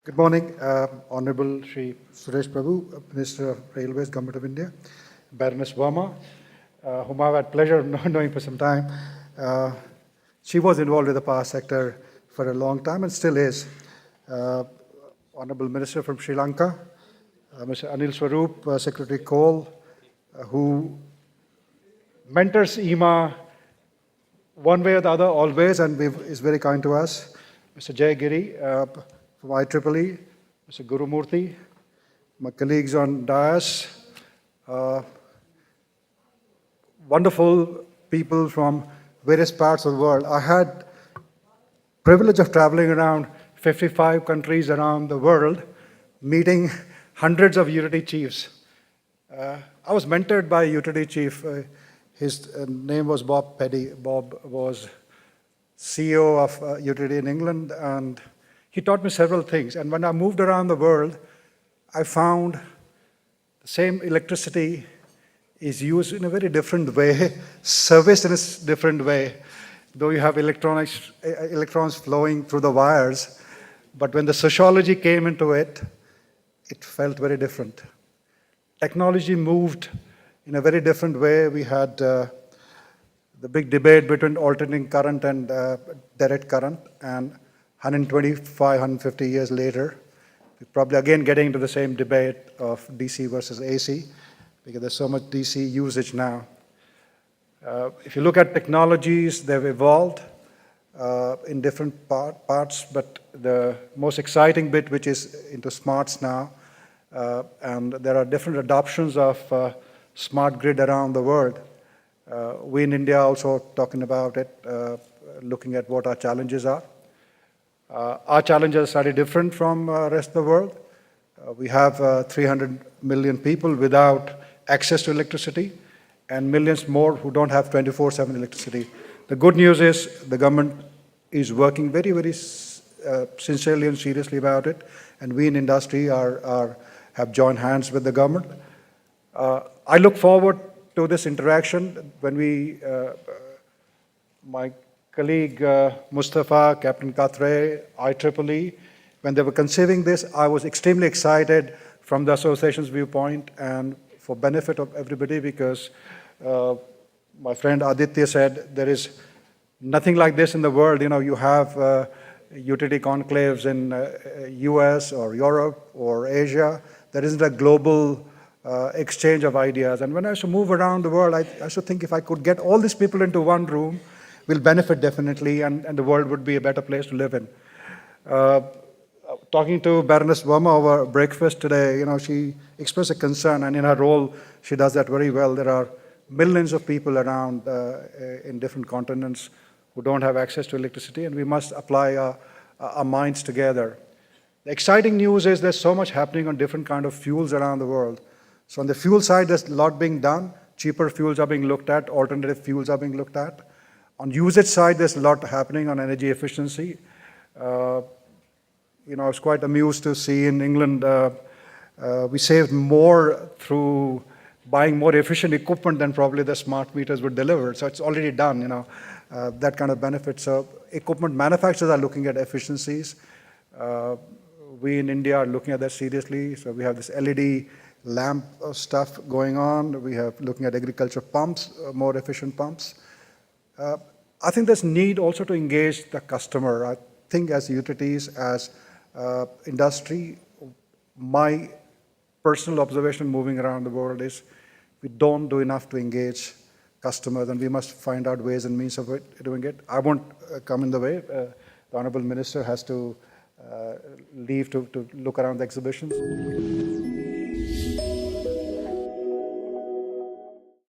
Good morning, Honorable Shri Suresh Babu, Minister of Railways, Government of India, Baroness Verma, whom I've had pleasure of knowing for some time. She was involved with the power sector for a long time and still is. Honorable Minister from Sri Lanka, Mr. Anil Swarup, Secretary Cole, who mentors EMA one way or the other always and is very kind to us. Mr. Jay Giri from IEEE, Mr. Guru Murthy, my colleagues on dais, wonderful people from various parts of the world. I had privilege of traveling around 55 countries around the world, meeting hundreds of utility chiefs. I was mentored by a utility chief. His name was Bob Peddy. Bob was CEO of utility in England, and he taught me several things. And when I moved around the world, I found the same electricity is used in a very different way, serviced in a different way, though you have electrons flowing through the wires. But when the sociology came into it, it felt very different. Technology moved in a very different way. We had the big debate between alternating current and direct current, and 125, 150 years later, we're probably again getting into the same debate of DC versus AC, because there's so much DC usage now. If you look at technologies, they've evolved in different parts, but the most exciting bit, which is into smarts now, and there are different adoptions of smart grid around the world. We in India also talking about it, looking at what our challenges are. Our challenges are slightly different from the rest of the world. We have 300 million people without access to electricity and millions more who don't have 24/7 electricity. The good news is the government is working very, very sincerely and seriously about it, and we in industry have joined hands with the government. I look forward to this interaction when my colleague Mustafa, Captain Katre, IEEE, when they were conceiving this, I was extremely excited from the association's viewpoint and for benefit of everybody, because my friend Aditya said there is nothing like this in the world. You know, you have utility conclaves in US or Europe or Asia. There isn't a global exchange of ideas. And when I used to move around the world, I used to think if I could get all these people into one room, we'll benefit definitely, and the world would be a better place to live in. Talking to Baroness Verma over breakfast today, you know, she expressed a concern, and in her role, she does that very well. There are millions of people around in different continents who don't have access to electricity, and we must apply our minds together. The exciting news is there's so much happening on different kind of fuels around the world. So on the fuel side, there's a lot being done. Cheaper fuels are being looked at. Alternative fuels are being looked at. On usage side, there's a lot happening on energy efficiency. You know, I was quite amused to see in England, we saved more through buying more efficient equipment than probably the smart meters would deliver. So it's already done, you know, that kind of benefit. So equipment manufacturers are looking at efficiencies. We in India are looking at that seriously. So we have this LED lamp stuff going on. We have looking at agriculture pumps, more efficient pumps. I think there's need also to engage the customer. I think as utilities, as industry, my personal observation moving around the world is we don't do enough to engage customers, and we must find out ways and means of doing it. I won't come in the way. The Honorable Minister has to leave to look around the exhibitions.